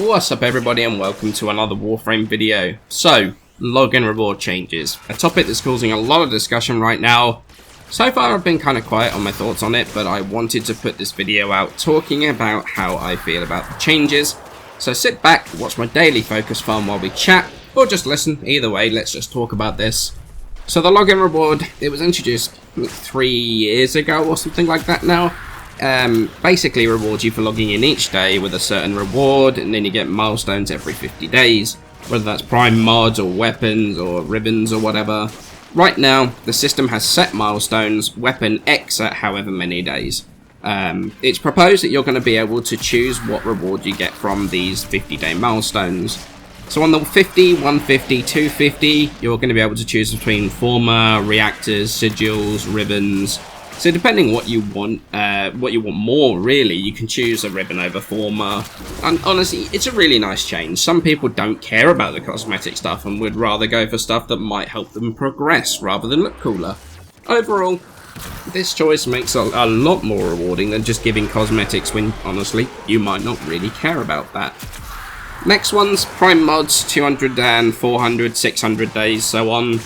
What's up everybody and welcome to another Warframe video. So, login reward changes. A topic that's causing a lot of discussion right now. So far I've been kind of quiet on my thoughts on it, but I wanted to put this video out talking about how I feel about the changes. So sit back, watch my daily focus farm while we chat, or just listen. Either way, let's just talk about this. So the login reward, it was introduced 3 years ago or something like that now. Basically rewards you for logging in each day with a certain reward, and then you get milestones every 50 days, whether that's prime mods or weapons or ribbons or whatever. Right now, the system has set milestones, weapon X at however many days. It's proposed that you're going to be able to choose what reward you get from these 50-day milestones. So on the 50, 150, 250, you're going to be able to choose between former, reactors, sigils, ribbons. So depending what you want more really, you can choose a ribbon over former. And honestly, it's a really nice change. Some people don't care about the cosmetic stuff and would rather go for stuff that might help them progress rather than look cooler. Overall, this choice makes a lot more rewarding than just giving cosmetics when, honestly, you might not really care about that. Next one's prime mods, 200 and 400, 600 days, so on.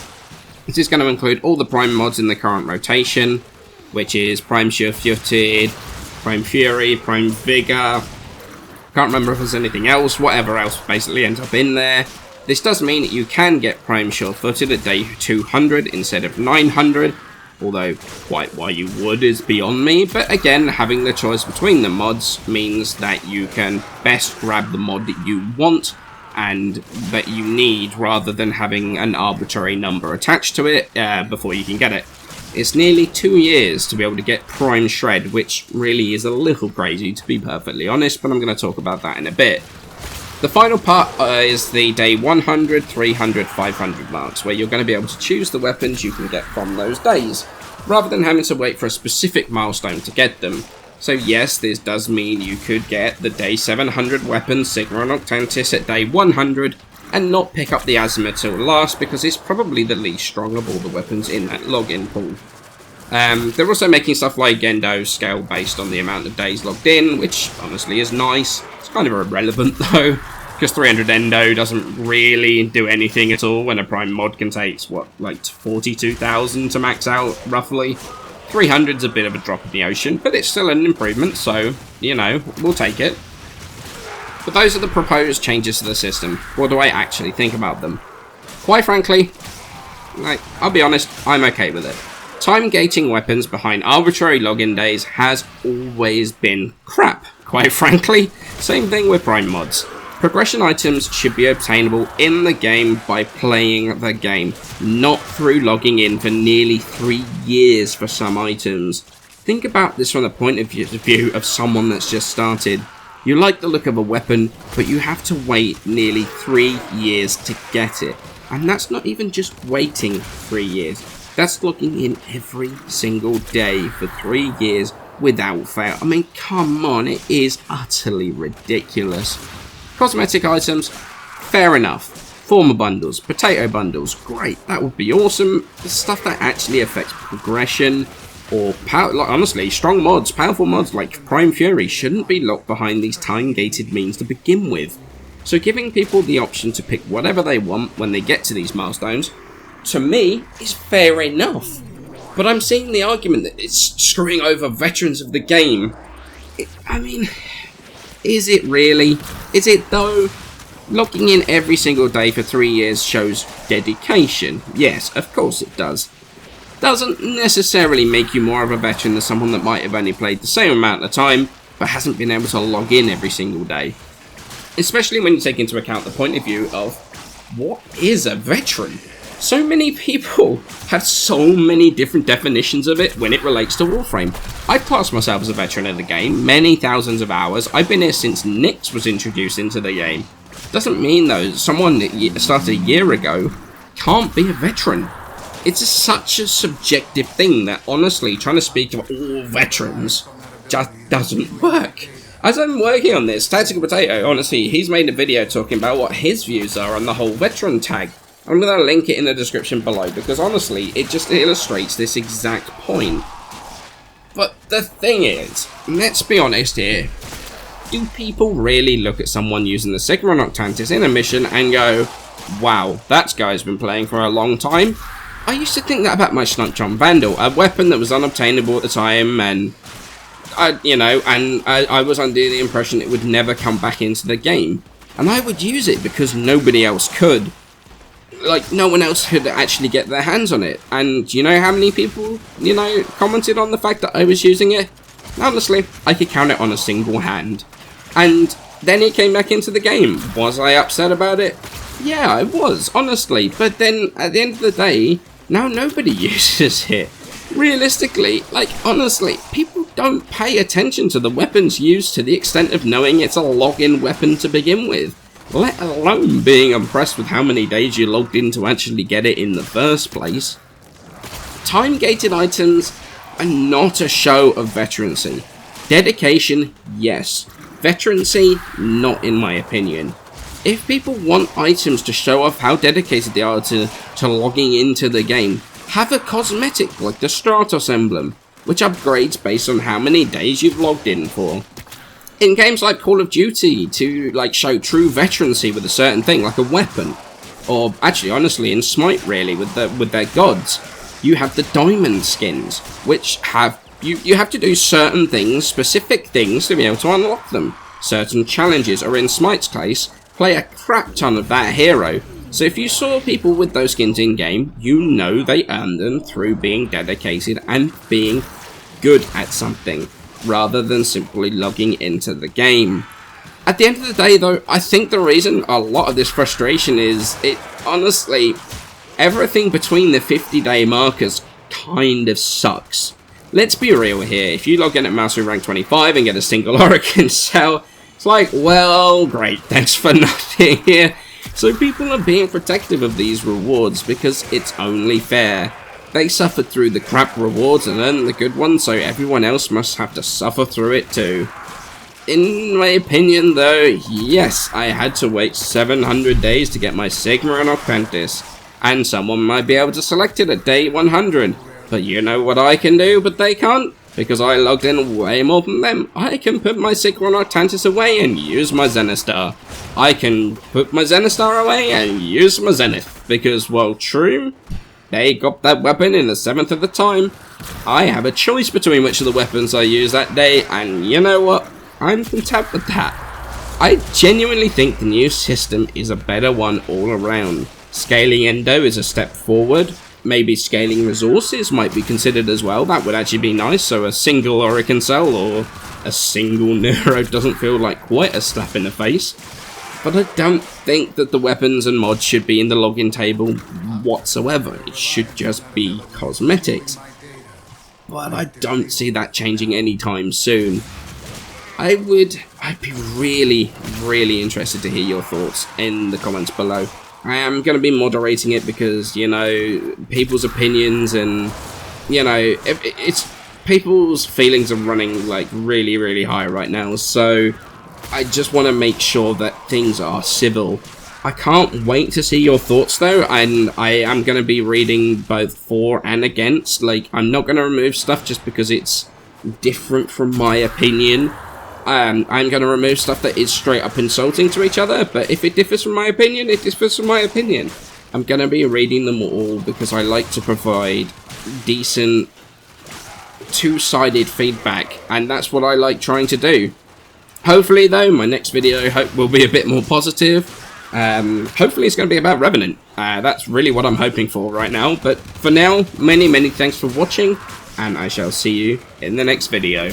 This is going to include all the prime mods in the current rotation, which is Prime Sure-Footed, Prime Fury, Prime Vigor. Can't remember if there's anything else, whatever else basically ends up in there. This does mean that you can get Prime Sure-Footed at day 200 instead of 900, although quite why you would is beyond me. But again, having the choice between the mods means that you can best grab the mod that you want and that you need, rather than having an arbitrary number attached to it before you can get it. It's nearly 2 years to be able to get Prime Shred, which really is a little crazy to be perfectly honest, but I'm going to talk about that in a bit. The final part is the day 100, 300, 500 marks, where you're going to be able to choose the weapons you can get from those days, rather than having to wait for a specific milestone to get them. So yes, this does mean you could get the day 700 weapon Sigma and Octantis at day 100, and not pick up the Azimuth till last, because it's probably the least strong of all the weapons in that login pool. They're also making stuff like Endo scale based on the amount of days logged in, which honestly is nice. It's kind of irrelevant though, because 300 Endo doesn't really do anything at all when a prime mod can take, what, like 42,000 to max out, roughly. 300's a bit of a drop in the ocean, but it's still an improvement, so, you know, we'll take it. But those are the proposed changes to the system. What do I actually think about them? Quite frankly, I'll be honest, I'm okay with it. Time gating weapons behind arbitrary login days has always been crap, quite frankly. Same thing with prime mods. Progression items should be obtainable in the game by playing the game, not through logging in for nearly 3 years for some items. Think about this from the point of view of someone that's just started. You like the look of a weapon, but you have to wait nearly 3 years to get it. And that's not even just waiting 3 years. That's logging in every single day for 3 years without fail. I mean, come on, it is utterly ridiculous. Cosmetic items, fair enough. Former bundles, potato bundles, great, that would be awesome. The stuff that actually affects progression, or honestly, strong mods, powerful mods like Prime Fury shouldn't be locked behind these time-gated means to begin with. So giving people the option to pick whatever they want when they get to these milestones, to me, is fair enough. But I'm seeing the argument that it's screwing over veterans of the game. I mean, is it really? Is it though? Logging in every single day for 3 years shows dedication. Yes, of course it does. Doesn't necessarily make you more of a veteran than someone that might have only played the same amount of time, but hasn't been able to log in every single day. Especially when you take into account the point of view of, what is a veteran? So many people have so many different definitions of it when it relates to Warframe. I class myself as a veteran of the game, many thousands of hours. I've been here since Nyx was introduced into the game. Doesn't mean though, someone that started a year ago can't be a veteran. It's such a subjective thing that honestly, trying to speak to all veterans just doesn't work. As I'm working on this, Tactical Potato, honestly, he's made a video talking about what his views are on the whole veteran tag. I'm going to link it in the description below, because honestly, it just illustrates this exact point. But the thing is, let's be honest here, do people really look at someone using the Sigma Noctantis in a mission and go, wow, that guy's been playing for a long time? I used to think that about my Snipe John Vandal, a weapon that was unobtainable at the time, and I was under the impression it would never come back into the game. And I would use it because nobody else could. Like, no one else could actually get their hands on it. And do you know how many people, commented on the fact that I was using it? Honestly, I could count it on a single hand. And then it came back into the game. Was I upset about it? Yeah, I was, honestly. But then, at the end of the day, now nobody uses it. Realistically, like, honestly, people don't pay attention to the weapons used to the extent of knowing it's a login weapon to begin with. Let alone being impressed with how many days you logged in to actually get it in the first place. Time-gated items are not a show of veterancy. Dedication, yes. Veterancy, not in my opinion. If people want items to show off how dedicated they are to logging into the game, have a cosmetic like the Stratos emblem, which upgrades based on how many days you've logged in for. In games like Call of Duty, to like show true veterancy with a certain thing, like a weapon, or actually, honestly, in Smite, really, with their gods, you have the diamond skins, which have you have to do certain things, specific things, to be able to unlock them. Certain challenges, or in Smite's case, play a crap ton of that hero. So if you saw people with those skins in game, you know they earned them through being dedicated and being good at something, rather than simply logging into the game. At the end of the day though, I think the reason a lot of this frustration is, honestly, everything between the 50-day markers kind of sucks. Let's be real here, if you log in at Mastery rank 25 and get a single Oracle cell, it's like, well, great, thanks for nothing here. So people are being protective of these rewards because it's only fair. They suffered through the crap rewards and earned the good ones, so everyone else must have to suffer through it too. In my opinion though, yes, I had to wait 700 days to get my Sigma and Apprentice, and someone might be able to select it at day 100. But you know what I can do, but they can't? Because I logged in way more than them. I can put my Sigma and Artantis away and use my Zenistar. I can put my Zenistar away and use my Zenith. Because, well, true, they got that weapon in the 7th of the time. I have a choice between which of the weapons I use that day, and you know what? I'm content with that. I genuinely think the new system is a better one all around. Scaling Endo is a step forward. Maybe scaling resources might be considered as well. That would actually be nice, so a single Oracle Cell or a single Neuro doesn't feel like quite a slap in the face. But I don't think that the weapons and mods should be in the login table whatsoever. It should just be cosmetics. But I don't see that changing anytime soon. I'd be really, really interested to hear your thoughts in the comments below. I am going to be moderating it because, you know, people's opinions and, you know, it's people's feelings are running, like, really, really high right now. So I just want to make sure that things are civil. I can't wait to see your thoughts, though, and I am going to be reading both for and against. Like, I'm not going to remove stuff just because it's different from my opinion. I'm going to remove stuff that is straight up insulting to each other, but if it differs from my opinion, it differs from my opinion. I'm going to be reading them all because I like to provide decent, two-sided feedback, and that's what I like trying to do. Hopefully, though, my next video will be a bit more positive. Hopefully it's going to be about Revenant. That's really what I'm hoping for right now, but for now, many thanks for watching, and I shall see you in the next video.